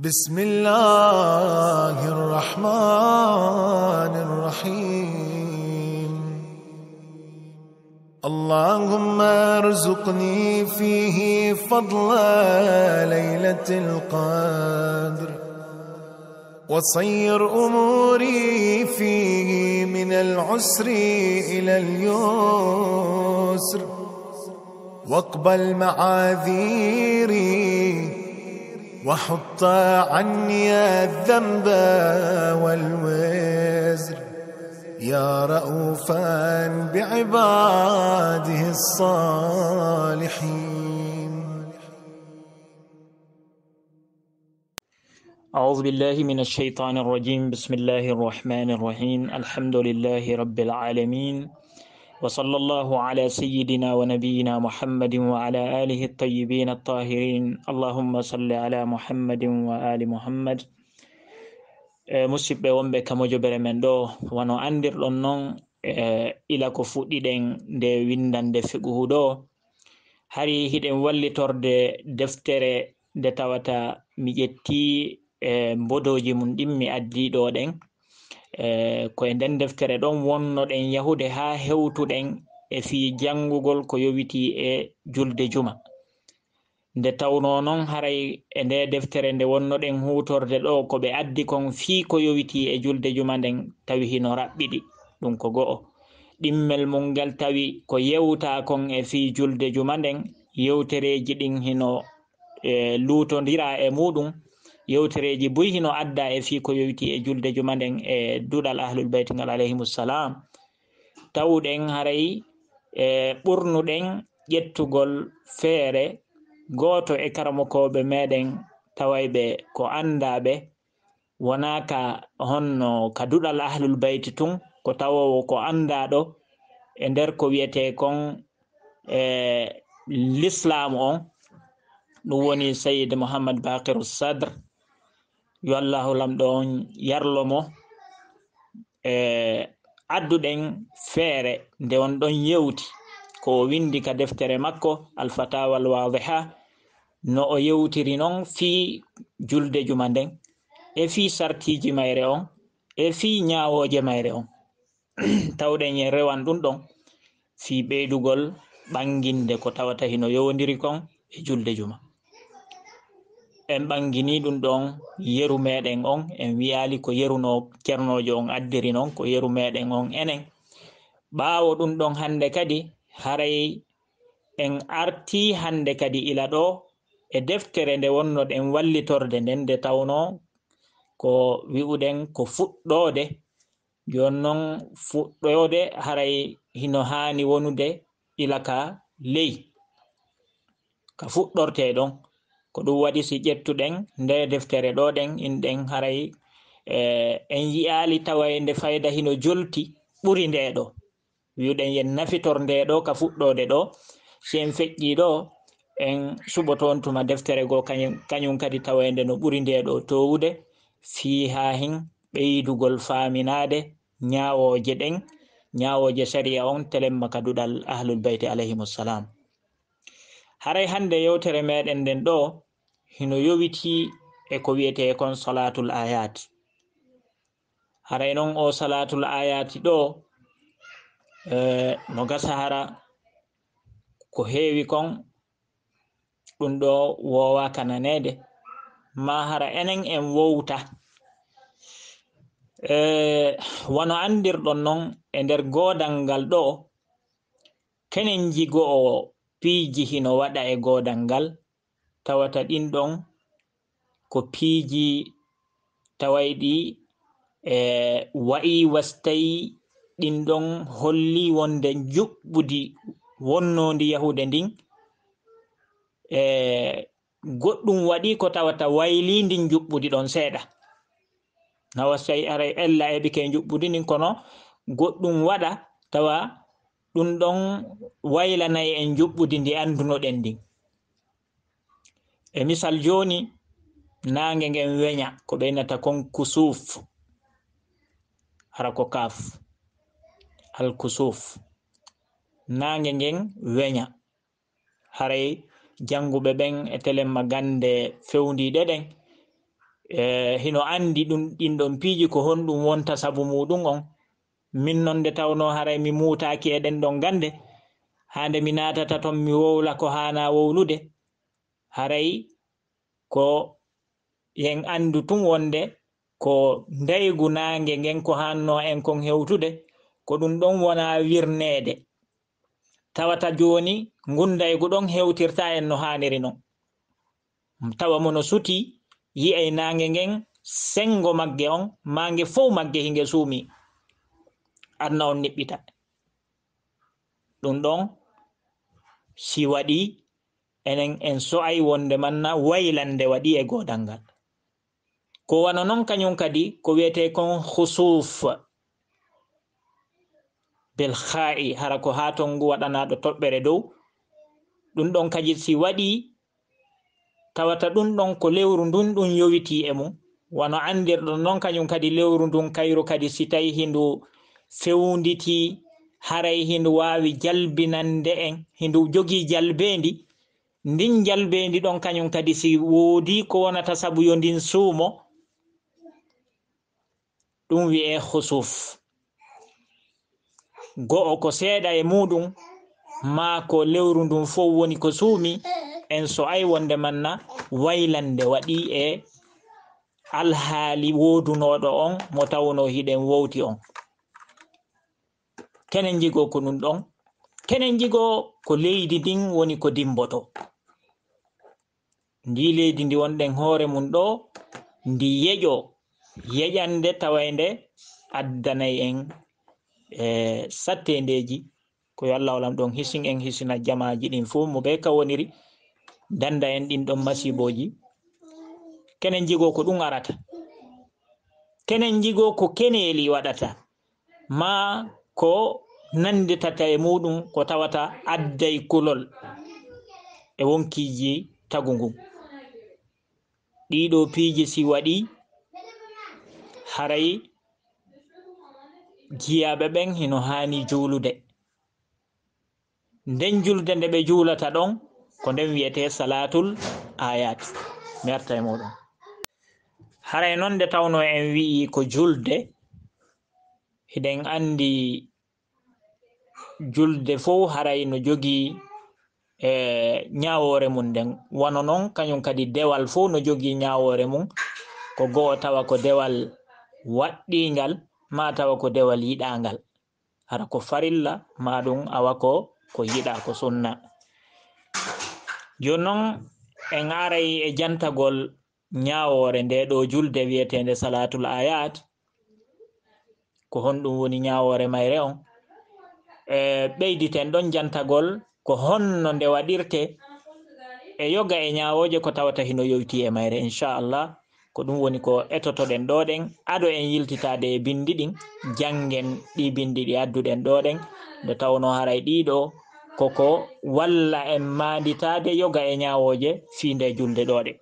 بسم الله الرحمن الرحيم اللهم ارزقني فيه فضل ليلة القدر وصير أموري فيه من العسر إلى اليسر واقبل معاذيري وحط عني الذنب والوزر يا رؤوفا بعباده الصالحين. أعوذ بالله من الشيطان الرجيم. بسم الله الرحمن الرحيم. الحمد لله رب العالمين، وصلى الله على سيدنا ونبينا محمد وعلى آله الطيبين الطاهرين. اللهم صل على محمد وآل محمد. musidɓe wonɓe kamojobere men ɗo wano andirɗon noon ila ko fuɗɗiɗen nde windande fiqhu ɗo hari hiɗen wallitorde deftere nde tawata mi ƴetti mbodoji mum ɗin mi addiɗo ɗen koye nden deftere ɗon wonnoɗen yahude ha hewtuɗen e fi jangugol ko yowiti e julde juma. Nde tawno noon haray e nde deftere nde wonnoɗen hutorde ɗo ko ɓe addi kon fii ko yowiti e julde juma nden tawi hino raɓɓiɗi ɗum ko go'o. ɗimmel mum ngal tawi ko yewta kon e fii julde juma nden yewtereji ɗin hino lutodira e muɗum, yewtereji buy hino adda e fii ko yowiti e julde juma nden e duɗal ahlul bayt ngal alayhimussalam. Tawɗen haray ɓurnuɗen ƴettugol feere goto e karamokoɓe meɗen tawayɓe ko andaɓe wonaka honno ka duɗal ahlul bayti tun, ko tawowo ko andaɗo e nder ko wiyete kon l'islam on, ɗum woni Sayyid Muhammad Baqiru Sadr yo Allahu lamɗo on yarlomo. Adduɗen feere nde on ɗon yewti ko windi ka deftere makko Al-Fatawa al-Wadiha, no o yewtiri noon fii julde juma nden e fii sartiji mayre on e fii ñawoje mayre on. Tawɗen en rewan ɗum ɗon fii ɓeydugol ɓanginde ko tawata hino yowdiri kon e julde juma. En ɓangini ɗum ɗon yeru meɗen on, en wiyali ko yeruno ceernojo on addiri noon ko yeru meɗen on enen. Ɓaawo ɗum ɗon hande kadi haray en arti hande kadi ila ɗo e deftere nde wonno ɗen wallitorde nden nde tawno ko wi'uɗen ko fuɗɗode. Jonnon fuɗɗode haray hino hani wonude ila ka ley ka fuɗɗorte ɗon, ko ɗum waɗi si ƴettuɗen nde deftere ɗo ɗen inɗen haray en yiyali tawaye nde fayda hino jolti ɓuri nde ɗo, wi'uɗen yen nafitor nde ɗo ka fuɗɗode ɗo. Si en feƴƴi ɗo en suɓoton tuma deftere go kañum kadi tawende no ɓuri nde ɗo towude fii ha hin ɓeydugol faaminade ñawoje ɗen, ñawoje sharia on telemma ka duɗal ahlul bayti alayhimussalam. Haray hande yewtere meɗen nden ɗo hino yowiti e ko wiyete kon salatul ayat. Haray noon o salatul ayati ɗo no gasa hara ko heewi kon ɗum ɗo wowaka nanede, ma hara enen en wowta. Wano andirɗon noon e nder godal ngal ɗo kenen jigo o piiji hino waɗa e godal ngal, tawata ɗin ɗon ko piiji tawayɗi wa'i wastayi ɗin ɗon holli wonde juɓɓudi wonnodi yahude ndin. Goɗɗum waɗi ko tawata wayli ndin juɓɓudi ɗon seeɗa, na wastayi aray ella eɓike juɓɓudi ndin, kono goɗɗum waɗa tawa ɗum ɗon waylanayi en juɓɓudi ndi andunoɗen ndin. E misal joni nange ngen weña ko ɓeynata kon kusuf, hara ko kaf al kusuf, nange ngen weña haray janguɓe ɓen e telemma gande fewndiɗe ɗen hino andi ɗin ɗon piiji ko honɗum wonta sabu muɗum on. Min non nde tawno haray mi muutaki eɗen ɗon gande hande mi natata ton mi wowla ko hana wowlude, haray ko yen andu tun wonde ko ndaygu nange ngen ko hanno en kon hewtude ko ɗum ɗon wona wirnede, tawata joni ngundaygu ɗon hewtirta en no haniri non. Tawa mono suti yi'ay nange ngen sengo magge on mange fow magge hinge suumi anna on niɓɓita. ɗum ɗon si waɗi enen en so'ay wonde manna waylande waɗi e godal ngal. Ko wano non kañum kadi ko wiyete kon khusuf bel kha'i, hara ko ha tongu waɗanaɗo toɓɓere dow. ɗum ɗon kadi si waɗi tawata ɗum ɗon ko lewru ndun ɗum yowiti e mum, wano andirɗon non kañum kadi lewru ndun kayru kadi si tawi hindu fewnditi haray hindu wawi jalbinande en, hindu jogi jalbendi, ndin jalbendi ɗon kañum kadi si woodi ko wonata sabu yo ndin suumo, ɗum wi'e khusuf. Go'o ko seeɗa e muɗum ma ko lewru ndun fof woni ko suumi, en so ay wonde manna waylande waɗi e alhaali wodunoɗo on mo tawno hiɗen wowti on. Kenen jigo ko ɗum ɗon, kenen jigo ko leydi ndin woni ko dimboto. Ndi leydi ndi wonɗen hoore mum ɗo ndi yeƴo yeƴande tawayde addanay en sattendeji ko yo Allah walam ɗon hisin en hisina jamaji ɗin fu mo ɓe ka woniri danda en ɗin ɗon masiboji. Kenen jigo ko ɗum arata, kenen jigo ko keneli waɗata ma ko nanditata e muɗum ko tawata adday kulol e wonkiji tagu ngun. ɗiɗo piiji si waɗi haray jiyaɓe ɓen hino hani juulude. Nden julde nde ɓe juulata ɗon ko nden wiyete salatul ayat. Mi arta e muɗum. Haray non nde tawno en wi'i ko julde, hiɗen andi julde fof haray no jogi ñawore mum nden, wano non kañum kadi dewal fof no jogi ñawore mum, ko go'o tawa ko dewal waɗɗingal ma tawa ko dewal yiɗangal, hara ko farilla ma ɗum awa ko yiɗa ko sunna. Joni non en aray e jantagol ñawore nde ɗo julde wiyetende salatul ayat, ko honɗum woni ñawore mayre on. Ɓeyditen ɗon jantagol ko honno nde waɗirte e yoga e ñawoje ko tawata hino yowti e mayre, inchallah ko ɗum woni ko etotoɗen ɗoɗen. Aɗo en yiltitade e bindi ɗin, jangen ɗi bindi ɗi adduɗen ɗoɗen, nde tawno haray ɗiɗo koko walla en manditade yoga e ñawoje fiinde julde ɗoɗe.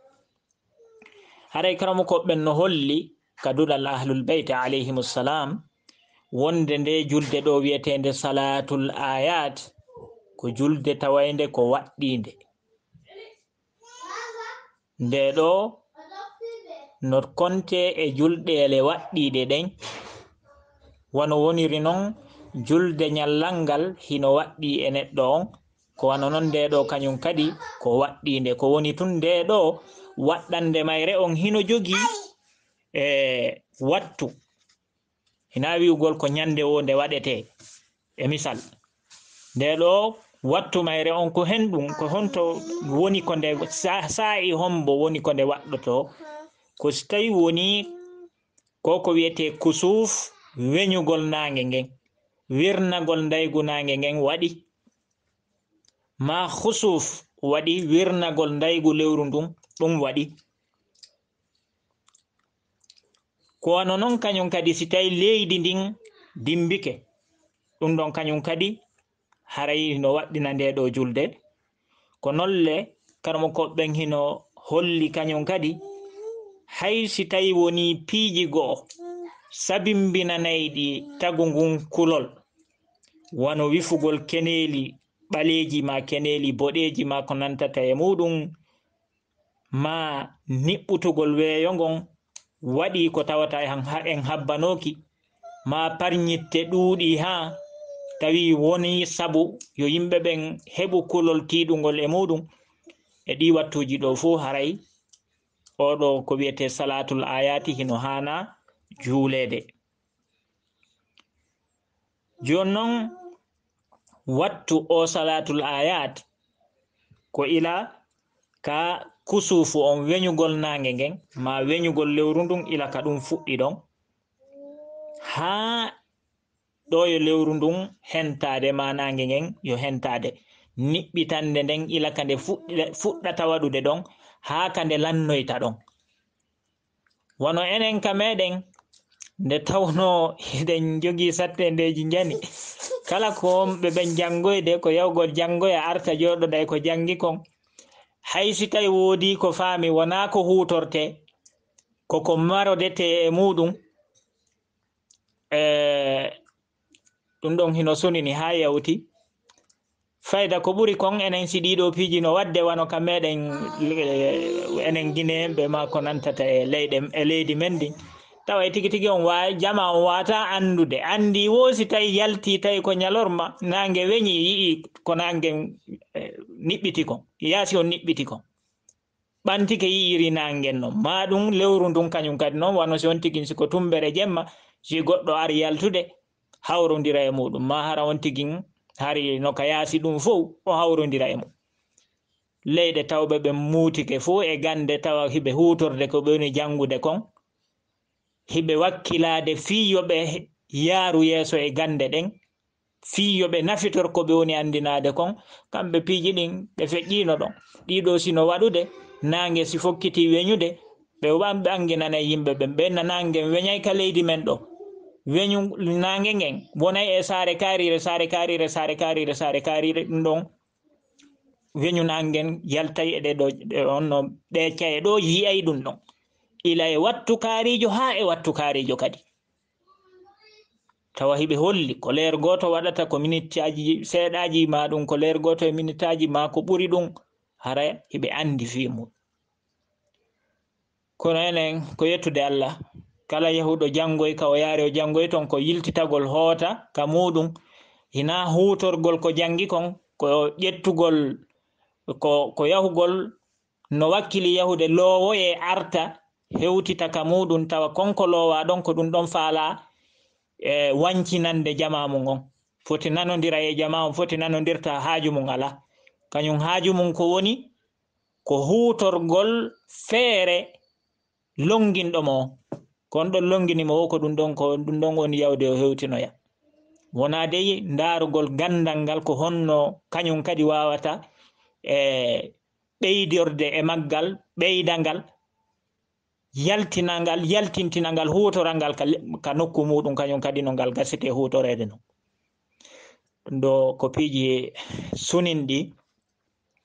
Haray karamo koɓɓen no holli kaduɗal ahlul beyte alayhimussalam wonde nde julde ɗo wiyetende salatul ayat ko julde tawayde ko waɗɗinde. Nde ɗo no konte e julɗele waɗɗiɗe ɗen, wano woniri non julde ñallangal hino waɗɗi e neɗɗo on, ko wano non nde ɗo kañum kadi ko waɗɗinde, ko woni tun nde ɗo waɗɗande mayre on hino jogi wattu, hina wi'ugol ko ñande wo nde waɗete e misal. Nde ɗo wattu mayre on ko henɗum, ko honto woni ko nde sa'i hombo woni ko nde waɗɗoto, ko so tawi woni ko wiyete kusuf, weñugol nange ngen, wirnagol ndaygu nange ngen waɗi, ma khusuf waɗi wirnagol ndaygu lewru ndun ɗum waɗi. Ko wano non kañum kadi si tawi leydi ndin dimbike, ɗum ɗon kañum kadi haray no waɗɗina nde ɗo julde. Ko nolle karmo koɓɓen hino holli kañum kadi hay si tawi woni piiji go'o sabimbinanayɗi tagu ngun kulol, wano wifugol keneli ɓaleji ma keneli boɗeji ma ko nantata e muɗum, ma niɓɓutugol weeyo ngon waɗi ko tawata en habbanoki ma parñitte ɗuuɗi ha tawi woni sabu yo yimɓe ɓen heɓu kulol tiɗugol e muɗum e ɗi wattuji ɗo fuu haray oɗo ko wiyete salatul ayati hino hana juulede. Joni noon wattu o salatul ayat ko ila ka kusufu on weñugol nange ngen ma weñugol lewru ndun ila ka ɗum fuɗɗi ɗon ha ɗo yo lewru ndun hentade ma nange ngen yo hentade niɓɓitande nden ila ka nde fuɗɗata waɗude ɗon ha ka nde lannoyta ɗon. Wono enen ka meɗen nde tawno eɗen jogii sattendeji jani kala ko wonɓe ɓen jangoyde ko yawgol jangoya arta joɗoɗa ko jangi kon haysi tawi woodi ko faami wona ko hutorte koko marodete e muɗum ɗum ɗon hino sunini ha yawti fayda ko ɓuri kon enen si ɗiɗo piiji no wadde wano ka meɗen enen guinéenɓe ma ko nantata e leydi men din tawa tigi tigi on jama on wata andude andi wosi tawi yalti tawi ko ñalorma nangue weñi yii ko nangue niɓɓiti kon yaasi on niɓɓiti kon ɓantike yiiri nangen noon ma ɗum lewru ndun kañum kadi noon wano si on tigui siko tumbere jemma si goɗɗo ari yaltude hawrodira e muɗum ma hara on tigui hari no ka yaasi ɗum fof o hawrodira e mum leyɗe tawɓe ɓe muutike fo e gande tawa hiɓe hutorde ko ɓe woni jangude kon hiɓe wakkilade fiyoɓe yaaru yeeso e gande ɗen fiyoɓe nafitor ko ɓe woni andinade kon kamɓe piiji ɗin ɓe feƴƴino ɗon ɗiɗo sino waɗude nangue si fokkiti weñude ɓe anginana yimɓe ɓen ɓenna nangue weñay ka leydi men ɗo weñu nangue ngen wonay e saare karire ɗum ɗon weñu nangen yaltay e ɗeɗo onno ɗe caye ɗo yiyay ɗum ɗon ila e wattu kaarijo ha e wattu kaarijo kadi tawa hiɓe holli ko leer goto waɗata ko minute aji seeɗaji ma ɗum ko leer goto e minute aji ma ko ɓuri ɗum hara hiɓe andi fimu kono enen ko yettude Allah kala yahuɗo jangoy ka o yaari o jangoy ton ko yiltitagol hoota ka muɗum hina hutorgol ko jangi kon ko ƴettugol ko yahugol no wakkili yahude loowo e arta hewtita ka muɗum tawa konko loowa ɗon ko ɗum ɗon faala wancinande jama mum on foti nanodira e jama on foti nanodirta haaju mum ala kañum haaju mum ko woni ko hutorgol feere longinɗomo o kon ɗon longinimo o ko ɗum ɗon woni yawde o hewtinoya wona dey ndarugol gandal ngal ko honno kañum kadi wawata ɓeydorde e maggal ɓeydangal yaltintinangal hutorangal ka nokku muɗum kañum kadi no ngal gasete hutorede non ɗum ɗo ko piiji suninɗi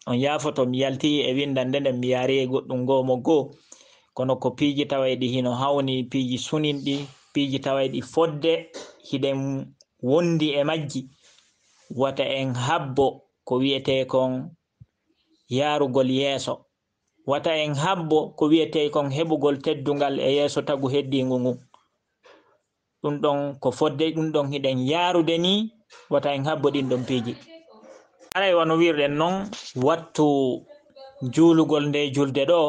on yafoto mi yalti e windande nden mi yaari e goɗɗum goo mo goo kono ko piiji tawayɗi hino hawni piiji suninɗi piiji tawayɗi fodde hiɗen wondi e majji wata en habbo ko wiyete kon yaarugol yeeso wata en habbo ko wiyete kon heɓugol teddungal e yeeso tagu heddingu ngu ɗum ɗon ko fodde ɗum ɗon hiɗen yaarude ni wata en habbo ɗin ɗon piiji aray wano wirɗen noon wattu juulugol nde julde ɗo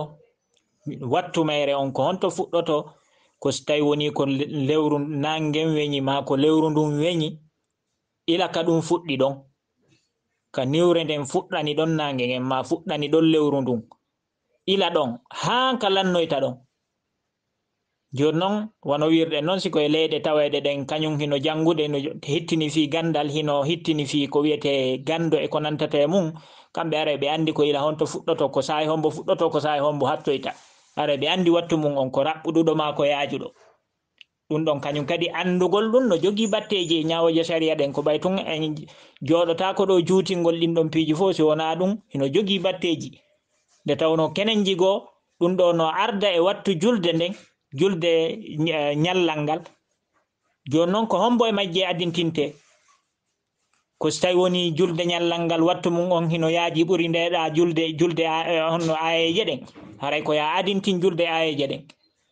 wattu mayre on ko honto fuɗɗoto ko so tawi woni ko lewru nangen weñi ma ko lewru ndun weñi ila ka ɗum fuɗɗi ɗon ka niwre nden fuɗɗani ɗon nange ngen ma fuɗɗani ɗon lewru ndun ila ɗon haa ka lannoyta ɗon joni noon wano wirɗen noon siko e leyɗe tawede ɗen kañum hino jangude no hittini fi gandal hino hittini fi ko wiyete gando e ko nantata e mum kamɓe ara ɓe andi ko ila honto fuɗɗoto ko sahi hombo fuɗɗoto ko sahi hombo hattoyta ara ɓe andi wattu mum on ko raɓɓuɗuɗo ma ko yaajuɗo ɗum ɗon kañum kadi andugol ɗum no jogii batteji e ñawoje saria ɗen ko ɓay tun en joɗota ko ɗo juutingol ɗin ɗon piiji fof si wona ɗum hino jogii batteji nde tawno kenen jigo ɗum ɗo no arda e wattu julde nden julde ñallal ngal joni noon ko hombo e majje adintinte ko so tawi woni julde ñallal ngal wattu mum on hino yaaji ɓuri ndeɗa julde honno ayeje ɗen haray ko ya adintin julde ayeje ɗen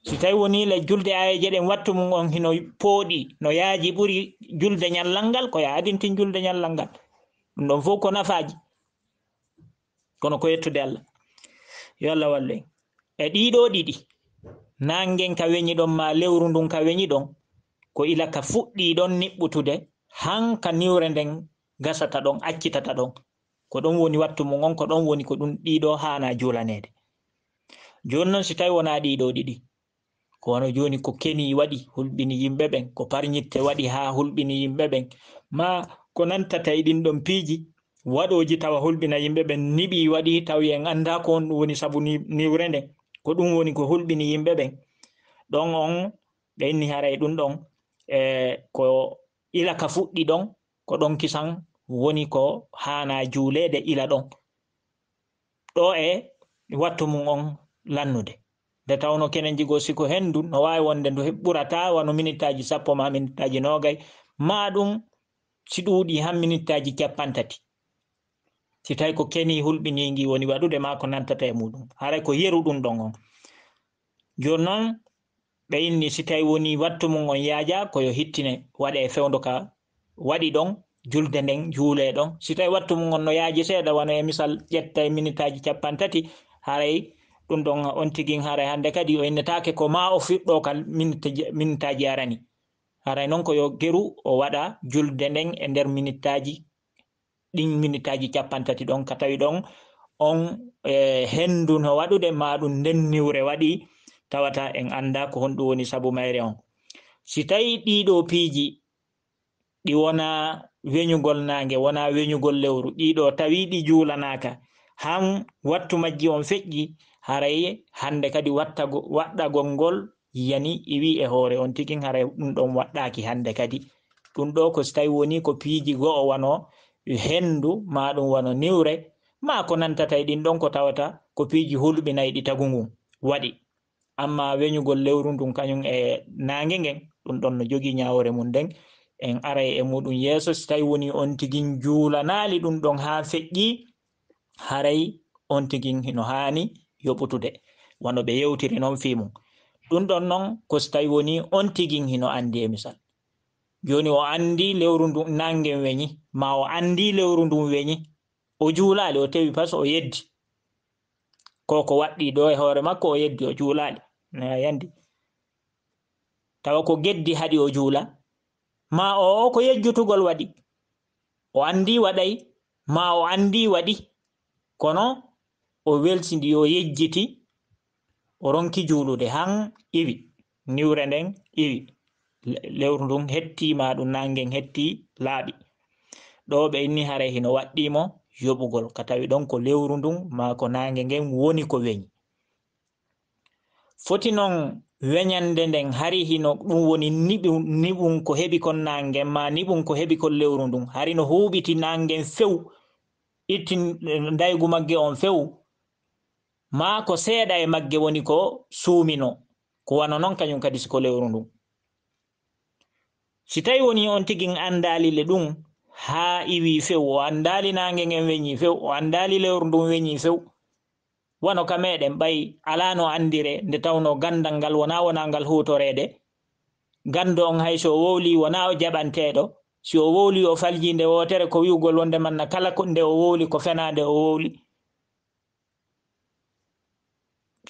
si tawi woni le julde ayeje ɗen wattu mum on hino pooɗi no yaaji ɓuri julde ñallal ngal ko yaadintin julde ñallal ngal ɗum ɗon fof ko nafaji kono ko yettude Allah yo Allah wallu en e ɗiɗo ɗiɗi nangen ka weñi ɗon ma lewru ndun ka weñi ɗon ko ila ka fuɗɗi ɗon niɓɓutude han ka niwre nden gasata ɗon accitata ɗon ko ɗon woni wattu mum on ko ɗon woni ko ɗum ɗiɗo hana julanede joni noon si tawi wona ɗiɗo ɗiɗi ko wano joni ko keni waɗi hulɓini yimɓe ɓen ko parñitte waɗi ha hulɓini yimɓe ɓen ma ko nantata e ɗin ɗon piiji waɗoji tawa hulɓina yimɓe ɓen niɓi waɗi tawi en anda ko on ɗum woni sabu niwre nden ko ɗum woni ko hulɓini yimɓe ɓen ɗon on ɓe inni haray ɗum ɗon ko ila ka fuɗɗi ɗon ko ɗon kisan woni ko hana juulede ila ɗon ɗo e wattu mum on lannude nde tawno kenen jigo siko hendu no wawi wonde ndu ɓurata wano minitaji 10 ma minitaji 20 ma ɗum si ɗuuɗi han minitaji 30 si tawi ko keni hulɓinigi woni waɗude ma ko nantata e muɗum haray ko yeru ɗum ɗon on joni noon ɓe inni si tawi woni wattu mum on yaaja koyo hittine waɗe e fewdo ka waɗi ɗon julde nden juule ɗon si tawi wattu mum on no yaaji seeɗa wano e misal ƴetta e minitaji 30 haray ɗum ɗon on tigin haray hande kadi o innetake ko ma o fiɗɗo ka minitaji arani haray noon ko yo geru o waɗa julde nden e nder minitaji ɗin minitaji 30 ɗon ka tawi ɗon on hendu no waɗude ma ɗum nden niwre waɗi tawata en anda ko honɗum woni sabu mayre on si tawi ɗiɗo piiji ɗi wona weñugol nange wona weñugol lewru ɗiɗo tawi ɗi juulanaka han wattu majji on feƴƴi haray hande kadi waɗɗagol ngol yani iwi e hoore on tigin haray ɗum ɗon waɗɗaki hande kadi ɗum ɗo ko so tawi woni ko piiji go'o wano hendu ma ɗum wano niwre ma ko nantata e ɗin ɗon ko tawata ko piiji hulɓinayi ɗi tagu ngun waɗi amma weñugol lewru ndun kañum e nange ngen ɗum ɗon no jogii ñawore mum nden en aray e muɗum yeeso so tawi woni on tigin juulanali ɗum ɗon ha feƴƴi haray on tigin hino hani yoɓutude wano ɓe yewtiri noon fimum ɗum ɗon noon ko so tawi woni on tigin hino andi e misal joni o andi lewru ndun nangen weñi ma o andi lewru ndun weñi o juulali o tewi pas o yeddi ko waɗɗi ɗo e hoore makko o yeddi o juulali yandi tawa ko geddi haɗi o juula ma o ko yejjutugol waɗi o andi waɗay ma o andi waɗi kono o welsidi o yejjiti o ronki juulude han iwi niwre nden iwi lewru ndun hetti ma ɗum nangen hetti laaɓi ɗo ɓe inni haray hino waɗɗimo yoɓugol ka tawi ɗon ko lewru ndun ma ko nange ngen woni ko weñi foti noon weñande nden hari hino ɗum woni niɓum ko heɓi kon nangen ma niɓum ko heɓi kon lewru ndun hari no huɓiti nangen few itti daygu magge on few ma ko seeɗa e magge woni ko suumino ko wano noon kañum kadi siko lewru ndun si tawi woni on tigin andali le ɗum ha iwi few o andali nange ngen weñi few o andali lewru ndun weñi few wano ka meɗen ɓayi alano andire nde tawno gandal ngal wona ngal hutorede gando on hay so o wowli wona o jaɓanteɗo si o wowli o falji nde wotere ko wi'ugol wonde manna kala ko nde o wowli ko fenade o wowli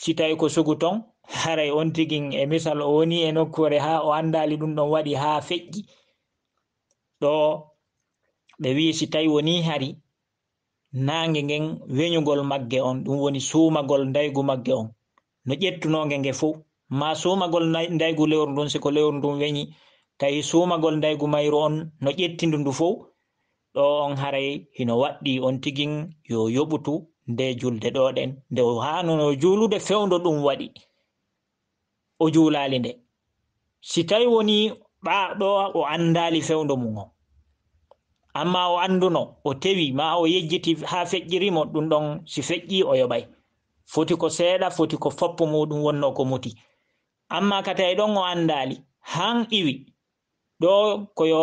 si tawi ko sugu ton haray on tigin e misal o woni e nokkure ha o andali ɗum ɗon waɗi ha feƴƴi ɗo ɓe wi si tawi woni hari nange ngen weñugol magge on ɗum woni suumagol daygu magge on no ƴettunoge nge fof ma suumagol daygu lewru ndun siko lewru ndun weñi tawi suumagol daygu mayru on no ƴettindu ndu fof ɗo on haray hino waɗɗi on tigin yo yoɓutu nde julde ɗo ɗen nde hanuno juulude fewdo ɗum waɗi o juulali nde si tawi woni ɓaɗo o andali fewdo mum o amma o anduno o tewi ma o yejjiti ha feƴƴirimo ɗum ɗon si feƴƴi o yoɓay foti ko seeɗa foti ko foppo muɗum wonno ko muti amma ka tawi ɗon o andali han iwi ɗo koyo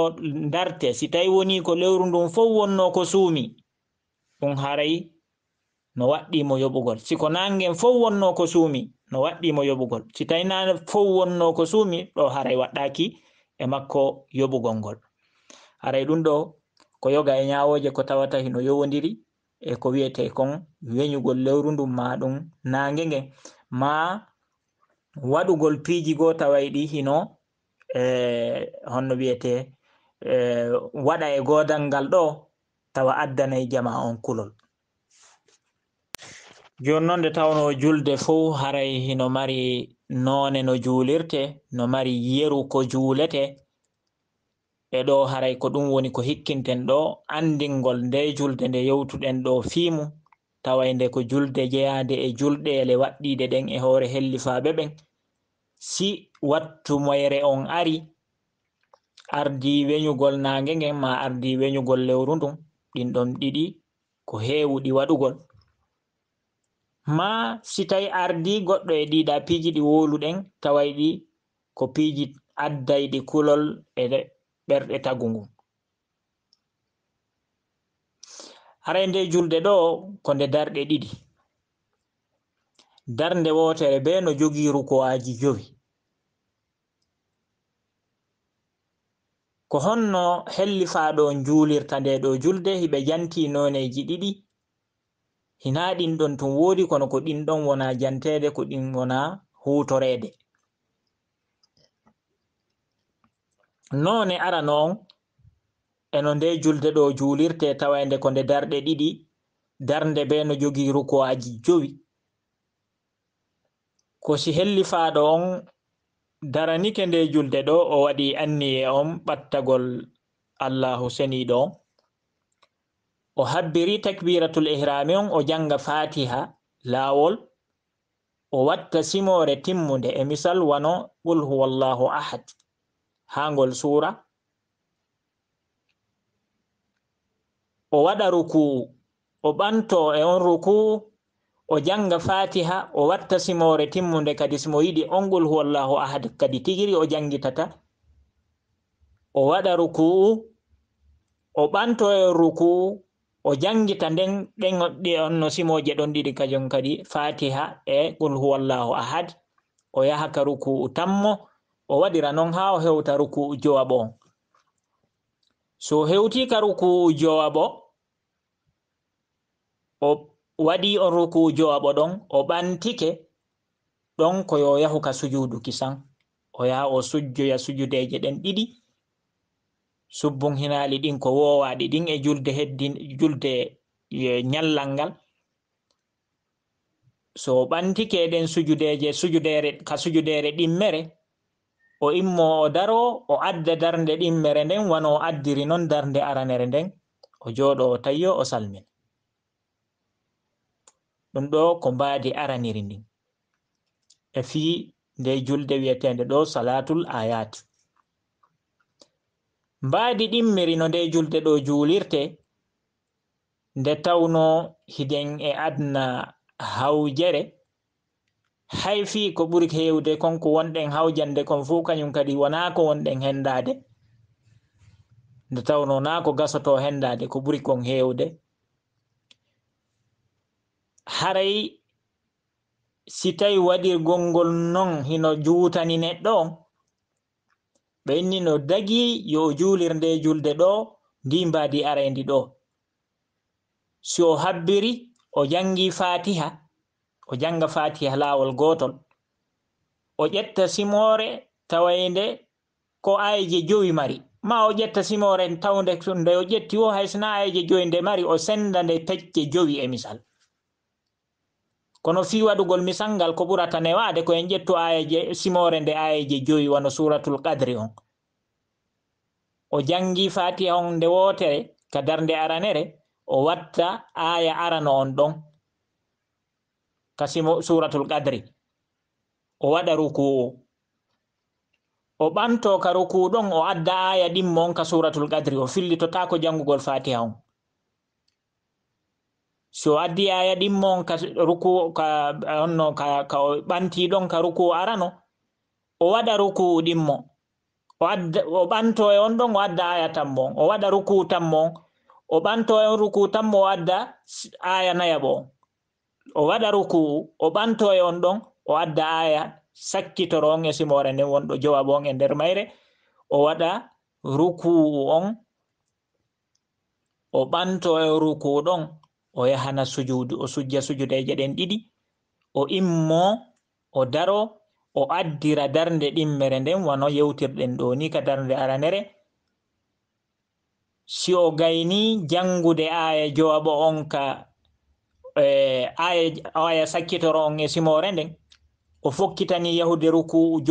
darte si tawi woni ko lewru ndun fof wonno ko suumi ɗum haray no waɗɗimo yoɓugol. Siko nangen fof wonno ko suumi no waɗɗimo yoɓugol. Si tawi na fof wonno ko suumi ɗo haray waɗɗaki e makko yoɓugol ngol. Haray ɗum ɗo ko yoga e nyawoje ko tawata hino yowodiri e ko wiyete kon weñugol lewru ndum ma ɗum nange ngen ma waɗugol piiji go taway ɗi hino honno wiyete waɗa e godal ngal ɗo tawa addanay jama on kulol. Joni noon nde tawno julde fof haray hino mari none no juulirte, no mari yeru ko juulete, e ɗo haray ko ɗum woni ko hikkinten ɗo andingol nde julde nde yewtuɗen ɗo fiimu taway nde ko julde jeyade e julɗele waɗɗiɗe ɗen e hoore hellifaɓe ɓen. Si wattu moyre on ari ardi weñugol nange ngen ma ardi weñugol lewru ndun, ɗin ɗon ɗiɗi ko heewuɗi waɗugol. Ma si tawi ardi goɗɗo e ɗiɗa piiji ɗi woluɗen taway ɗi ko piiji addayɗi kulol e ɓerɗe tagu ngun. Haray nde julde ɗo ko nde darɗe ɗiɗi. Darnde wotere be no jogii rukuwaji 5. Ko honno hellifaɗo juulirta nde ɗo julde hiɓe janti noneji ɗiɗi. Hina ɗin ɗon tun woodi kono ko ɗin ɗon wona jantede, ko ɗin wona hutorede. None arano on eno nde julde ɗo juulirte tawande ko nde darɗe ɗiɗi, darnde be no jogii rukuwaji 5. Ko si hellifaɗo on daranike nde julde ɗo o waɗi anniye on ɓattagol Allahu seniɗo on, o habbiri takbiratul ihrami on, o janga fatiha lawol, o watta simore timmude e misal wano qul huwallahu ahad hangol sura, o waɗa ruku'u, o ɓanto e on ruku'u, o janga fatiha, o watta simore timmude kadi simo yiɗi on qul huwallahu ahad kadi tigiri o jangitata, o waɗa ruku'u, o ɓanto e ruku'u, o jangita nden ɗen no simoje ɗon ɗiɗi kajum kadi fatiha e qul huwallahu ahad, o yaha ka ruku'u tammo, o waɗira non ha o hewta ruku'u jowaɓo on. So hewti ka ruku'u jowaɓo, o waɗi on ruku'u jowaɓo ɗon, o ɓantike ɗon ko yo yahu ka sujudu kisan, o yaha o sujjoya sujudeje ɗen ɗiɗi, subbun hinali ɗin ko wowaɗi ɗin e julde julde nyallal ngal. So ɓantike ɗen sujudere ɗimmere, o immo o daro, o adda darnde ɗimmere nden wano o addiri non darnde aranere nden, o jooɗo o tayyo o salmin. ɗum ɗo ko mbaadi araniri ndin e fii nde julde wiyetende ɗo salatul ayat. Mbaadi ɗimmiri no nde julde ɗo juulirte nde tawno hiɗen e adna hawjere, hay fii ko ɓuri heewde konko wonɗen hawjande kon fuu kañum kadi wona ko wonɗen hendade, nde tawno na ko gasoto hendade ko ɓuri kon heewde. Haray si tawi waɗirgol ngol non hino juutani neɗɗo on, ɓe inni no dagi yo juulir nde julde ɗo ndi mbaadi arendi ɗo. Si o habbiri o jangi fatiha, o janga fatiha lawol gotol, o ƴetta simore tawayde ko ayeje 5 mari, ma o ƴetta simore tawde nde o ƴetti o haysina ayeje 5 nde mari, o senda nde pecce 5 e misal. Kono fi waɗugol misal ngal ko ɓurata newade ko en ƴettu ayeje simore nde ayeje 5 wano suratul qadri on, o jangi fatiha on nde wotere ka darnde aranere, o watta aya arano on ɗon ka suratul qadri, o waɗa ruku'u, o ɓanto ka ruku'u ɗon, o adda aya ɗimmo on ka suratul qadri, o fillitotako jangugol fatiha on. So addi aya ɗimmo on ka ruku'u ka o ɓanti ɗon ka ruku'u arano, o waɗa ruku'u ɗimmo, o ɓanto e on ɗon, o adda aya tammo on, o waɗa ruku'u tammo on, o ɓanto e on ruku'u tammo, o adda aya nayaɓo on. o waɗa ruku'u o ɓanto e on ɗon o adda aya sakkitoro on e simore nden wonɗo jawabu on e nder mayre o waɗa ruku'u on o ɓanto e ruku'u ɗon o yahana sujudu o sujja sujudeje ɗen ɗiɗi o immo o daro o addira darnde ɗimmere nden wano yewtirɗen ɗo ni ka darnde aranere si o gayni jangude aya jawabu on ka aya sakkitoro on e simore nden o fokkitani yahude ruku'u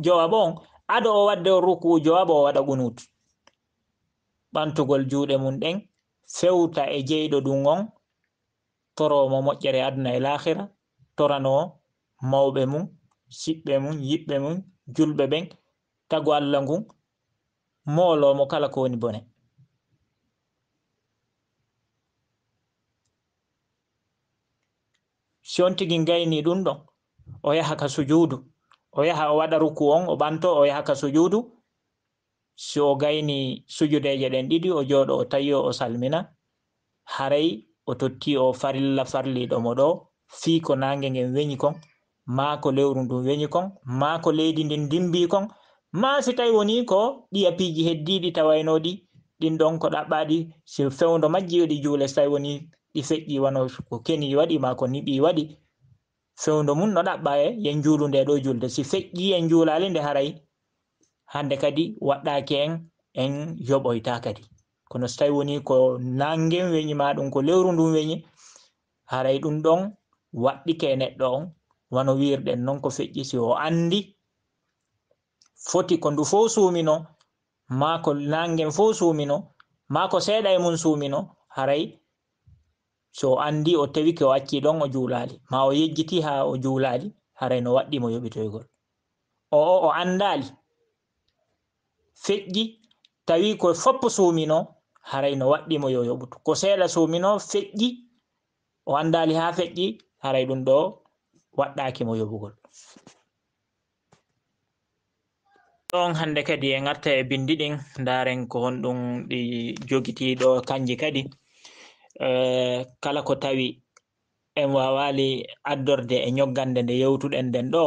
jawabu on ado o wadde ruku'u jawabu o waɗa qunut ɓantugol juuɗe mum ɗen fewta e jeyɗo ɗum on toromo moƴƴere aduna e lahira torano mawɓe mum siɓɓe mum yiɓɓe mum julɓe ɓen tagu Allah ngun moolomo kala ko woni bone. si on tigi gayni ɗum ɗon o yaha ka sujudu o yaha o waɗa ruku on o ɓanto o yaha ka sujudu si o gayni sujudeje ɗen ɗiɗi o jooɗo o tawi o salmina haray o totti o farilla farliɗo mo ɗo fii ko nange ngen weñi kon ma ko lewru ndun weñi kon ma ko leydi ndin dimbi kon ma si tawi woni ko ɗiya piiji heddiɗi tawaynoɗi ɗin ɗon ko ɗaɓɓaɗi si fewndo majji ɗi juule so tawi woni ɗi feƴƴi wano ko keni waɗi ma ko niɓi waɗi fewndo mum no ɗaɓɓa e yen juulu nde ɗo julde si feƴƴi en juulali nde haray hande kadi waɗɗaki en yoɓoyta kadi kono so tawi woni ko nangen weñi ma ɗum ko lewru ndun weñi haray ɗum ɗon waɗɗike e neɗɗo on wano wirɗen noon ko feƴƴi si o andi foti ko ndu fof suumino ma ko nangen fof suumino ma ko seeɗa e mum suumino haray so andi o tawi ke o acci ɗon o juulali ma o yejjiti ha o juulali haray no waɗɗimo yoɓitoygol o andali feƴƴi tawi ko foppo suumino haray no waɗɗimo yo yoɓutu ko seeɗa suumino feƴƴi o andali ha feƴƴi haray ɗum ɗo waɗɗakimo yoɓugol. ɗon hande kadi en arta e bindi ɗin ndaren ko honɗum ɗi jogitiɗo kanji kadi kala ko tawi en wawali addorde e ñoggande nde yewtuɗen nden ɗo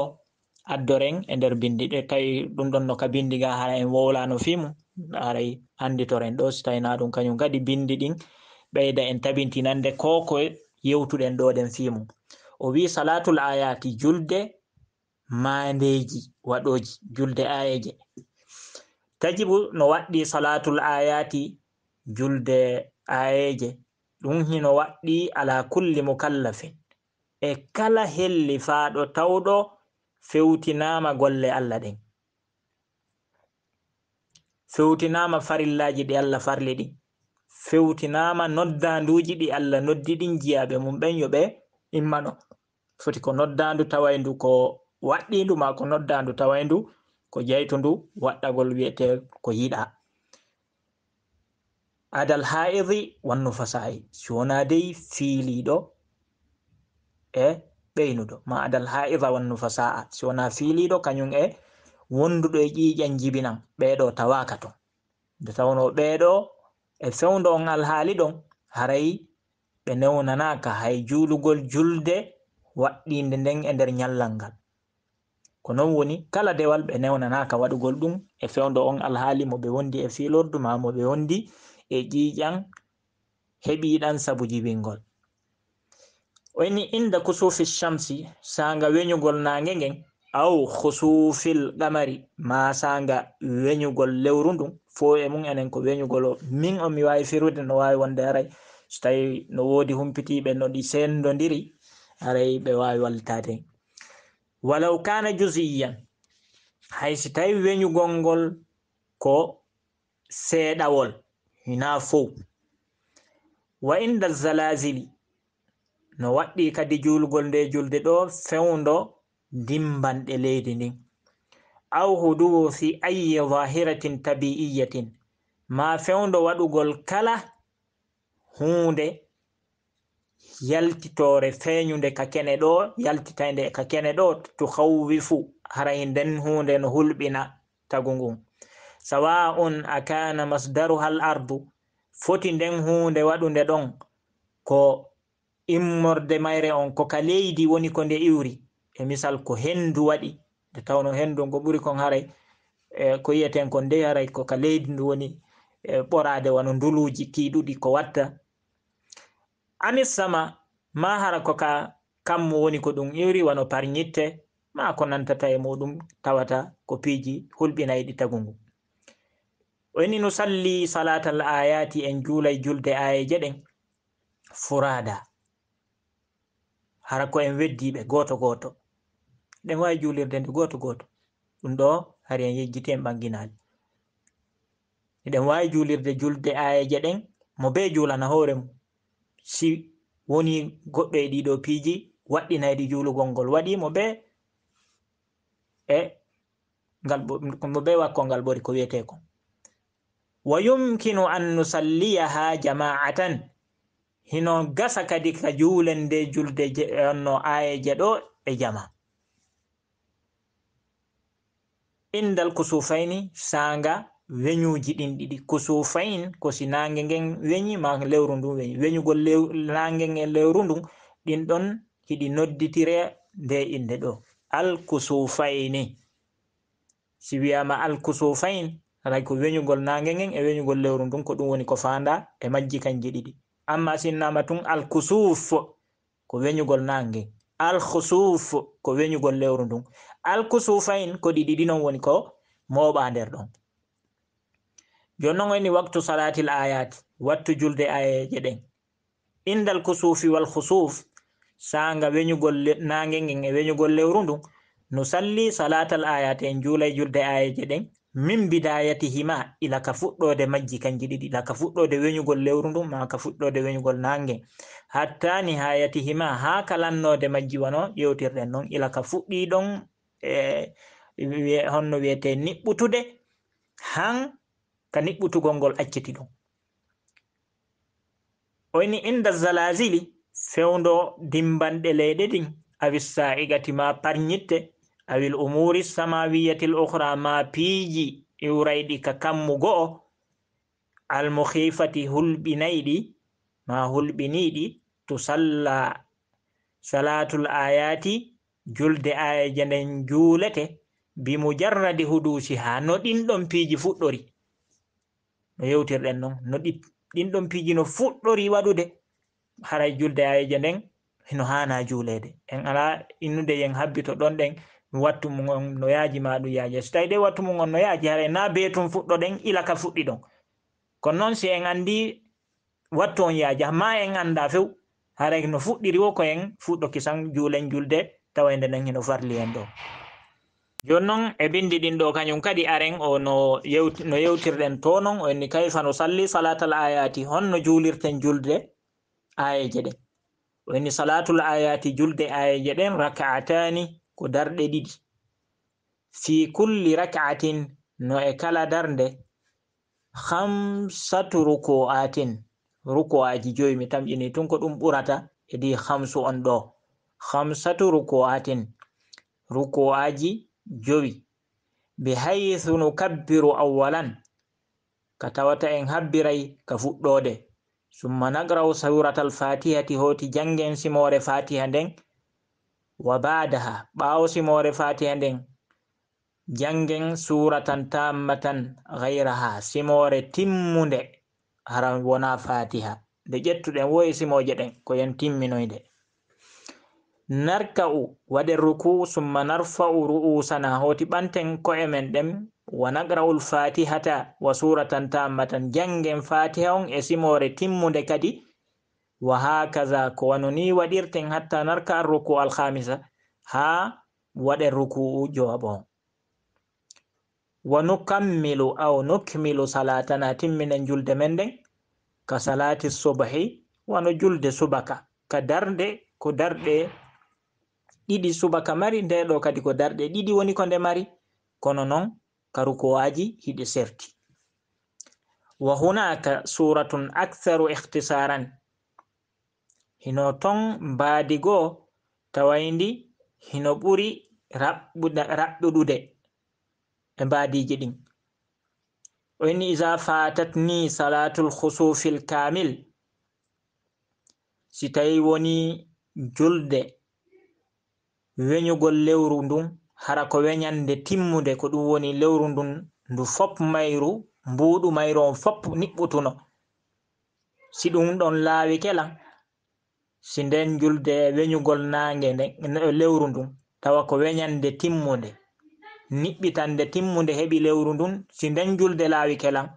addoren e nder bindi ɗe tawi ɗum ɗon no ka bindi ga hara en wowlano fimu haray anditoren ɗo so tawi na ɗum kañum kadi bindi ɗin ɓeyda en tabintinande ko yewtuɗen ɗo ɗen fimu o wi salatul ayati julde mandeji waɗoji julde ayeje tajibu no waɗɗi salatul ayati julde ayeje ɗum hino waɗɗi ala kulli mukallafin e kala helli faaɗo tawɗo fewtinama golle Allah ɗen fewtinama farillaji ɗi Allah farli ɗin fewtinama noddanduji ɗi Allah noddi ɗin jiyaɓe mum ɓen yoɓe immano foti ko noddandu tawayndu ko waɗɗindu ma ko noddandu tawayndu ko jaytundu waɗɗagol wiyete ko yiɗa adal haidi wannu fasayi si wona dey fiiliɗo e ɓeynuɗo ma adal haida wannu fasa'a si wona fiiliɗo kañum e wonduɗo e ƴiƴan jibinan ɓeɗo tawaka ton nde tawno ɓeɗo e fewndo on alhaali ɗon haray ɓe newnanaka hay juulugol julde waɗɗinde nden e nder ñallal ngal ko non woni kala dewal ɓe newnanaka waɗugol ɗum e fewndo on alhaali mo ɓe wondi e fiilordu ma mo ɓe wondi e ƴiƴan heɓiɗan sabu jibingol woni inda kusufi shamsi sanga weñugol nange ngen aw khusufil qamari ma sanga weñugol lewru ndun fo e mum enen ko weñugol min on mi wawi firude no wawi wonde haray so tawi no wodi humpitiɓe no ɗi sendodiri haray ɓe wawi wallitade walaw kana juziyan hay si tawi weñugol ngol ko seeɗawol hina fow wa inda zalazili no waɗɗi kadi julgol nde julde ɗo fewndo dimbanɗe leydi ndin aw huduthi ayyi zahiratin tabi'iyatin ma fewndo waɗugol kala hunde yaltitore feeñude ka kene ɗo yaltitande ka kene ɗo to khawwifu haray nden hunde no hulɓina tagu ngun sawa'un akana masdaruha al ardu foti nden hunde waɗunde ɗon ko immorde mayre on ko ka leydi woni ko nde iwri e misal ko hendu waɗi nde tawno hendu ngo ɓuri kon haray ko yiyeten kon nde haray ko ka leydi ndu woni ɓorade wano nduluji kiiɗuɗi ko watta anis sama ma hara ko ka kammu woni ko ɗum iwri wano parñitte ma ko nantata e muɗum tawata ko piiji hulɓinayɗi tagu ngu woni no salli salatal ayati en juulay julde ayeje ɗen furada hara ko en weddiɓe goto goto ɗen wawi juulirde nde goto goto ɗum ɗo hari en yejjiti en ɓanginali eɗen wawi juulirde julde ayeje ɗen mo be juulana hoore mum si woni goɗɗo e ɗiɗo piiji waɗɗinayɗi juulugol ngol waɗimo be mo be wakkol ngal ɓori ko wiyete kon wa yumkinu an nusalliyaha jama'atan hino gasa kadi ka juulen nde julde no ayeje ɗo e jama indal kusufayni sanga weñuji ɗin ɗiɗi kusufayn ko si nange ngen weñi ma lewru ndun weñi weñugol nange ngen lewru ndun ɗin ɗon hiɗi nodditire nde inde ɗo al kusufayni si wiyama al kusufayn haray ko weñugol nange ngen e weñugol lewru ndun ko ɗum woni ko fanda e majji kanji ɗiɗi amma sinnama tun al kusuf ko weñugol nange al khusuf ko weñugol lewru ndun al kusufayn ko ɗiɗi ɗi non woni ko moɓa nder ɗon joni noon woni waktu salatil ayati wattu julde ayeje ɗen indal kusufi wal khusuf sanga weñugol nange ngen e weñugol lewru ndun no salli salatal ayati en juulay julde ayeje ɗen min bidayatihima ila ka fuɗɗode majji kanji ɗiɗi ila ka fuɗɗode weñugol lewru ndun ma ka fuɗɗode weñugol nange hatta nihayatihima ha kalannode majji wano yewtirɗen noon ila ka fuɗɗi ɗon honno wiyete niɓɓutude han ka niɓɓutugol ngol acciti ɗum oyni inda zalazili fewndo dimbanɗe leyɗe ɗin awissa igati ma parñitte awil umuri samawiyatil ukhra ma piiji iwrayɗi ka kammu go'o almukhifati hulɓinayɗi ma hulɓiniɗi to salla salatul ayati julde ayeje nden juulete bi mujarradi hudusi ha no ɗin ɗon piiji fuɗɗori no yewtirɗen noon no ɗin ɗon piiji no fuɗɗori waɗude haray julde ayeje nden no hana juulede en ala innude yen habbito ɗon ɗen wattu mum on no yaaji ma ɗum yaaji so tawi ɗe wattu mum on no yaaji haray na beetum fuɗɗoɗen ila ka fuɗɗi ɗon kono noon si en andi wattu on yaaji ma en anda few haray no fuɗɗiri wo ko en fuɗɗoki san juulen julde tawayde nden hino farli en ɗo joni noon e bindi ɗin ɗo kañum kadi aren o no yewtirɗen to noon o enni kayfa no salli salatal ayati honno juulirten julde ayeje ɗen o enni salatul ayati julde ayeje ɗen rak'atani ko darɗe ɗiɗi fi kulli rak'atin no e kala darnde khamsatu ruku'atin ruku'aji joyi mi tamƴini tun ko ɗum ɓurata edi khamsu on ɗo khamsatu ruku'atin ruku'aji jowi bi haythu nukabbiru awwalan ka tawata en habbiray ka fuɗɗode summa nagra'u suratal fatihati hoti jangen simore fatiha nden wa ba'daha ɓawo simore fatiha nden jangen suratan tammatan ghayraha simore timmunde hara wona fatiha nde ƴettuɗen woyi simoje ɗen ko yen timminoyde narka'u waɗen ruku summa narfa'u ru'usana hoti ɓanten ko'e men ɗen wa nagra'ul fatihata wa suratan tammatan jangen fatiha on e simore timmunde kadi wa hakaza ko wano ni waɗirten hatta narka ar ruku al khamisa ha waɗen ruku'u jowaɓo wa nukammilu aw nukmilu salatana timminen julde men ɗen ka salati subhi wano julde subaka ka darde ko darɗe ɗiɗi subaka mari nde ɗo kadi ko darɗe ɗiɗi woni ko nde mari kono noon ka ruku'aji hiɗi serti wa hunaka suratun aktharu ikhtisaran hino ton mbaadi goo tawayndi hino ɓuri raɓɓuɗude e mbaadiji ɗin o inni iza fatatni salatul khusufil kamil si tawi woni julde weñugol lewru ndun hara ko weñande timmude ko ɗum woni lewru ndun ndu fop mayru mbuɗu mayru on fop niɓɓutuno si ɗum ɗon laawi kelan si nden julde weñugol nange lewru ndun tawa ko weñande timmude niɓɓitande timmude heɓi lewru ndun si nden julde laawi kelan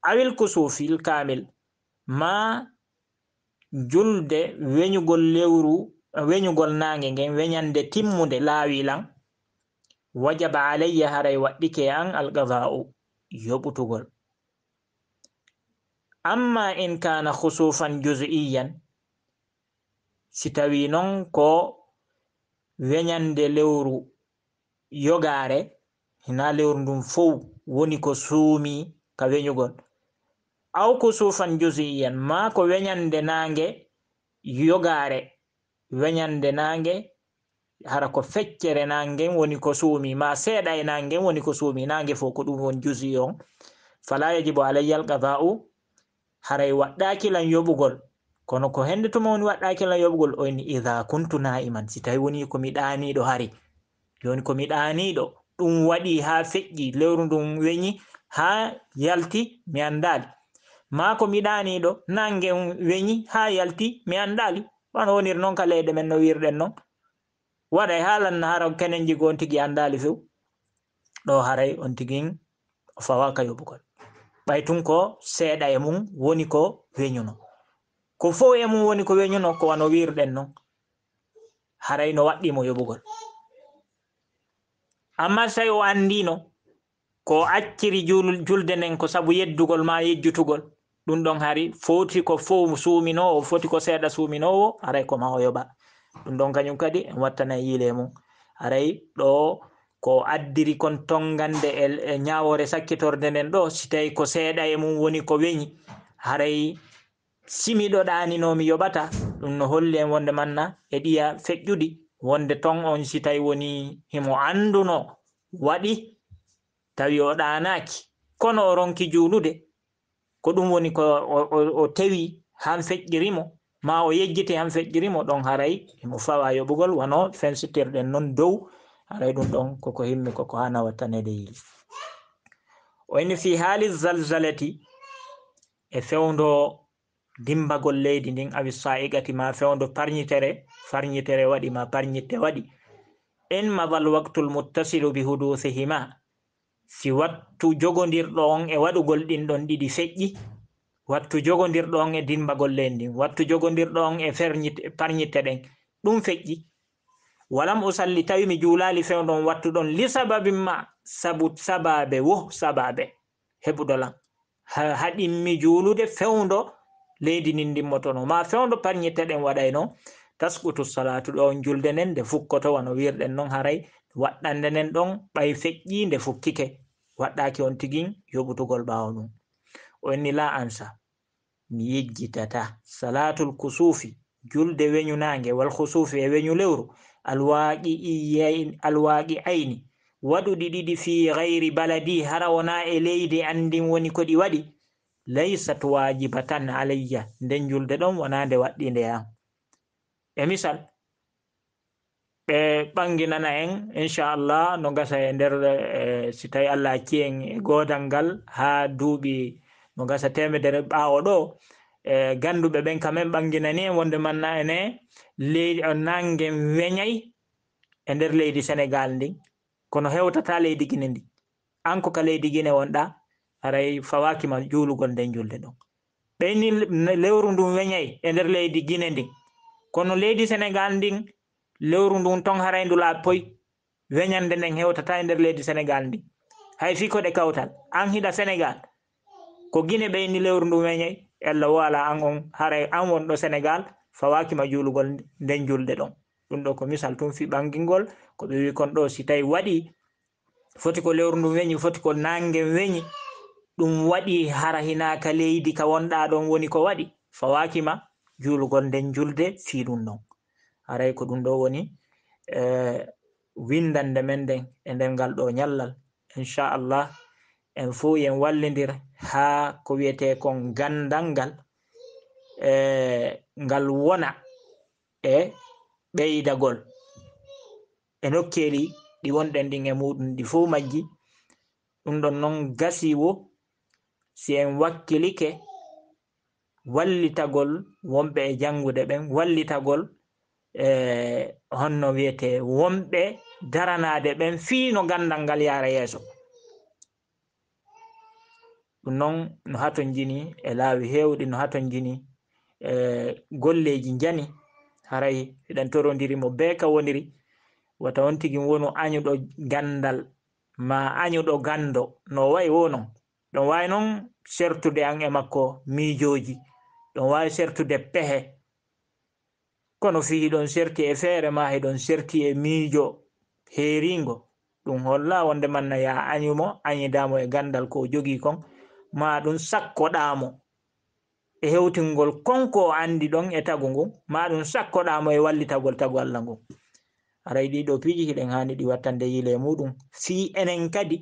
awil kusufil kamil ma julde weñugol lewru weñugol nange ngen weñande timmude laawi lan wajaba alayya haray waɗɗike an alqada'u yoɓutugol. amma in kana khusufan juz'iyan si tawi non ko weñande lewru yogare hina lewru ndun fow woni ko suumi ka weñugol aw kusufan juz'iyan ma ko weñande nange yogare weñande nange hara ko feccere nangen woni ko suumi ma seeɗa e nangen woni ko suumi nange fo ko ɗum won juzi on fala yajibu alayya alqada'u haray waɗɗaki lan yoɓugol kono ko hende tuma woni waɗɗaki lan yoɓugol o ni idha kuntu na'iman si tawi woni ko mi ɗaniɗo hari joni ko mi ɗaniɗo ɗum waɗi ha feƴƴi lewru ndun weñi ha yalti mi andali ma ko mi ɗaniɗo nangen weñi ha yalti mi andali wano wonir noon ka leyɗe men no wirɗen noon waɗay haalan hara kenen jigo on tigi andali few ɗo haray on tigin o fawaka yoɓugol ɓay tun ko seeɗa e mum woni ko weñuno ko fof e mum woni ko weñuno ko wano wirɗen noon haray no waɗɗimo yoɓugol amma tawi o andino ko acciri julde nden ko sabu yeddugol ma yejjutugol ɗum ɗon hari foti ko fof suuminowo foti ko seeɗa suuminowo haray ko ma o yoɓa ɗum ɗon kañum kadi en wattanay yile mum haray ɗo ko addiri kon tongande e ñawore sakkitorde nden ɗo si tawi ko seeɗa e mum woni ko weñi haray simiɗo ɗaninomi yoɓata ɗum no holli en wonde manna e ɗiya feƴƴuɗi wonde ton on si tawi woni himo anduno waɗi tawi o ɗanaki kono o ronki juulude ko ɗum woni ko o tewi han feƴƴirimo ma o yejjiti han feƴƴirimo ɗon haray imo fawa yoɓugol wano fensitirɗen noon dow haray ɗum ɗon koko himmi koko hana wattanede yili o inni fi haali zalzalati e fewndo dimbagol leydi ndin awi sa'iqati ma fewndo farñitere waɗi ma parñitte waɗi in madal waqtul muttasilu bi huduthihima si wattu jogodirɗo on e waɗugol ɗin ɗon ɗiɗi feƴƴi wattu jogodirɗo on e dimbagol leydi ndin wattu jogodirɗo on e parñitte ɗen ɗum feƴƴi walam usalli tawi mi juulali fewndon wattu ɗon li sababin ma sababe sababe heɓudolan haɗinmi juulude fewndo leydi nin dimmotono ma fewndo parñitte ɗen waɗayno tasqutu salatu ɗo on julde nden nde fukkoto wano wirɗen noon haray waɗɗande nden ɗon ɓay feƴƴi nde fukkike waɗɗaki on tigin yoɓutugol ɓawo ɗum o inni la ansa mi yejjitata salatul kusufi julde weñu nange wal kusufi e weñu lewru alwaqi ayni waɗuɗi ɗiɗi fi gayri baladi hara wona e leydi andin woni ko ɗi waɗi laysat wajibatan alayya nden julde ɗon wona nde waɗɗinde yam e misal ɓe ɓanginana en inchallah no gasa e nder si tawi Allah acci en e godal ngal ha duuɓi no gasa temedere ɓawo ɗo ganduɓe ɓen kamen ɓanginani en wonde manna ene leydi nangue weñay e nder leydi Sénégal ndin kono hewtata leydi Guinée ndi an ko ka leydi Guinée wonɗa haray fawakima juulugol nden julde ɗon ɓeyni lewru ndun weñay e nder leydi Guinée ndin kono leydi Sénégal ndin lewru ndun ton haray ndu laaɓi poy weñande nden hewtata e nder leydi Sénégal ndin hay fi ko ɗe kawtal an hiɗa Sénégal ko Guinée ɓeyni lewru ndun weñay ella wala an on haray an wonɗo Sénégal fawakima juulugol nden julde ɗon ɗum ɗo ko misal tum fi ɓangingol ko ɓe wi kon ɗo si tawi waɗi foti ko lewru ndun weñi foti ko nangue weñi ɗum waɗi hara hinaka leydi ka wonɗa ɗon woni ko waɗi fawakima juulugol nden julde fi ɗum ɗon haray ko ɗum ɗo woni windande men nden e nder ngal ɗo ñallal inchallah en fo yen wallidir ha ko wiyete kon gandal ngal ngal wona e ɓeydagol e nokkeli ɗi wonɗen ɗin e muɗum ɗi fo majji. ɗum ɗon noon gasi wo si en wakkilike wallitagol wonɓe e jangude ɓen, wallitagol honno wiyete wonɓe daranade ɓen fii no gandal ngal yaara yeeso. ɗum noon no haton jini e laawi hewɗi, no haton jini golleji jani haray eɗen torodiri mo beeka woniri wata on tigi wonu añuɗo gandal ma añuɗo gando no wayi wonon. ɗon wawi noon sertude an e makko miijoji, ɗon wawi sertude pehe, kono fi hiɗon serti e feere ma hiɗon serti e miijo heeringo. ɗum holla wonde manna ya añumo añidamo e gandal ko jogi kon, ma ɗum sakkoɗamo e hewtingol konko andi ɗon e tagu ngun, ma ɗum sakkoɗamo e wallitagol tagu Allah ngun. aray ɗiɗo piiji hiɗen hani ɗi wattande yile muɗum fi enen kadi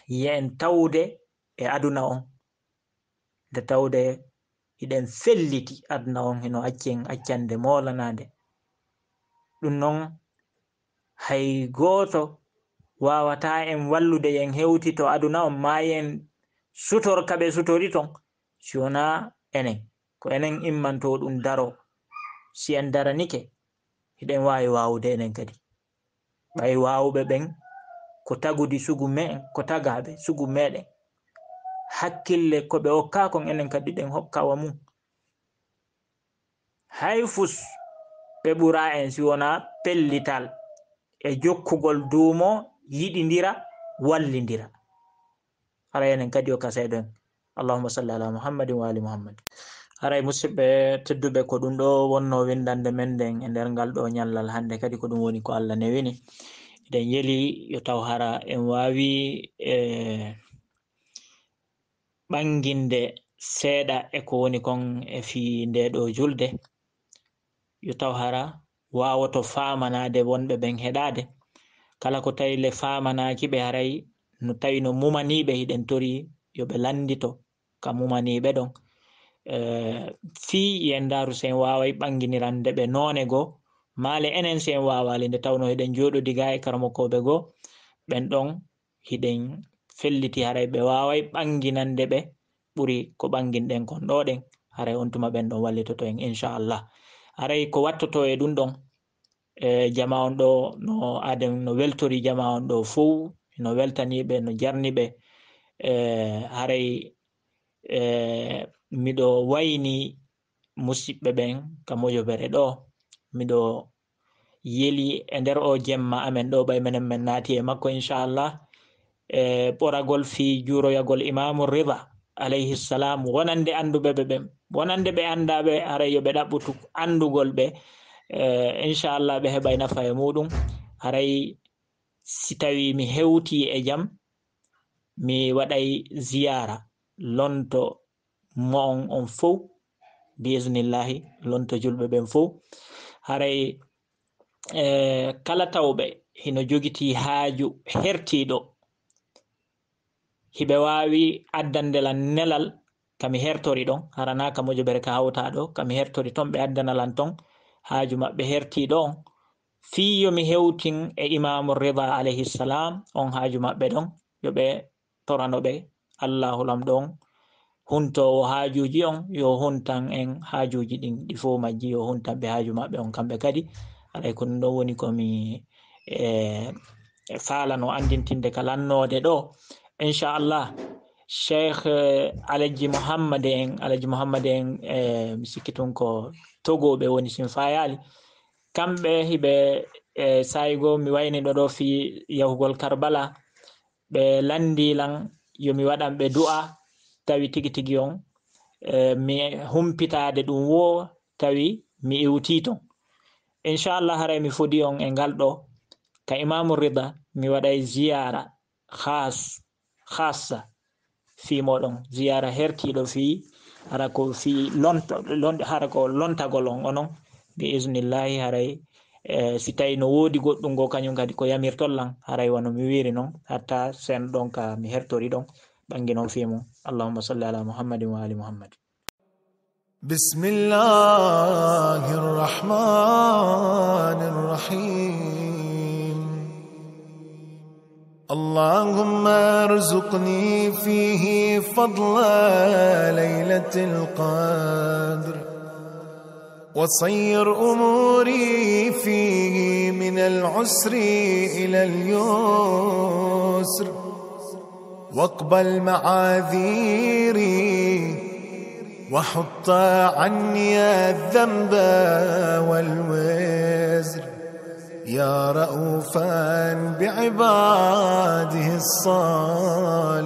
yen tawde e aduna on, nde tawde hiɗen felliti aduna on hino accen accande molanade. ɗum noon hay goto wawata en wallude yen hewtito aduna on, ma yen sutor kaɓe sutori ton, si wona enen ko enen immanto ɗum daro. si en daranike hiɗen wawi wawude enen kadi. ɓay wawuɓe ɓen ko tagudi sugu me'en, ko tagaɓe sugu meɗen, hakkille ko ɓe hokka kon enen kadi ɗen hokkawa mum. hay fus ɓe ɓura en si wona pellital e jokkugol duumo, yiɗidira, wallidira. ara enen kadi o kaseɗen. allahumma salli ala muhammadin wa ali muhammad. haray musidɓe tedduɓe, ko ɗum ɗo wonno windande men nden e nder ngal ɗo ñallal hande kadi ko ɗum woni ko Allah newini. eɗen yeli yo taw hara en wawi ɓanginde seeɗa e ko woni kon e fi nde ɗo julde, yo taw hara wawoto famanade wonɓe ɓen heɗade. kala ko tawi le famanaki ɓe haray no tawi no mumaniɓe hiɗen tori yoɓe landito ka mumaniɓe ɗon. fi yen daru sen waway ɓanginirande ɓe none go, male enen sen wawali nde tawno hiɗen joɗodi ga e karamokoɓe go ɓen ɗon hiɗen felliti haray ɓe waway ɓanginande ɓe ɓuri ko ɓanginɗen kon ɗo ɗen. haray on tuma ɓen ɗon wallitoto en inchallah. haray ko wattoto e ɗum ɗon jama on ɗo no aden no weltori jama on ɗo fou, no weltaniɓe, no jarniɓe. haray miɗo wayni musidɓe ɓen ka mojobere ɗo, miɗo yeli e nder o jemma amen ɗo ɓay menen men naati e makko inchallah ɓoragol fi juroyagol imamu rida alayhi salam, wonande anduɓe ɓe ɓen, wonande ɓe andaɓe haray yoɓe ɗaɓɓutu andugol ɓe. inchallah ɓe heɓay nafa e muɗum. haray si tawi mi hewti e jam mi waɗay ziyara lonto mo on fof biiznillahi, lonto julɓe ɓen fof. haray kala tawɓe hino jogiti haaju hertiɗo, hiɓe wawi addandelan nelal kami hertori ɗon, harana ka mojobere ka hawta ɗo, kami hertori ton ɓe addanalan ton haaju maɓɓe hertiɗo on. fi yomi hewtin e imamu rida alayhi salam on haaju maɓɓe ɗon, yoɓe torano ɓe allahu lamɗo on huntowo haajuji on yo huntan en haajuji ɗin ɗi fo majji, yo huntan ɓe haaju maɓɓe on kamɓe kadi. aɗay ko ɗum ɗon woni komi falano andintinde ka lannode ɗo inchallah. cheikh alaji mouhammad en mi sikki tun ko Togo ɓe woni Sinfayali, kamɓe hiɓe sayigo mi wayni ɗo fi yahugol Karbala, ɓe landilan yomi waɗan ɓe du'a tawi tigi tigi on mi humpitade ɗum wo tawi mi iwti ton. inchallah haray mi fodi on e ngal ɗo ka imamu rida mi waɗay ziyara khassa fi moɗon, ziyara hertiɗo fi hara ko fi hara ko lontagol on onon bi iznillahi. haray si tawi no wodi goɗɗum go kañum kadi ko yamirtollan haray wano mi wiri non hatta sen ɗon ka mi hertori ɗon ɓanginon fi mum. allahumma salli ala muhammadin wa ali muhammad. بسم الله الرحمن الرحيم. اللهم ارزقني فيه فضل ليلة القدر، وصير أموري فيه من العسر إلى اليسر، واقبل معاذيري وحط عني الذنب والوزر، يا رؤوفا بعباده الصالحين.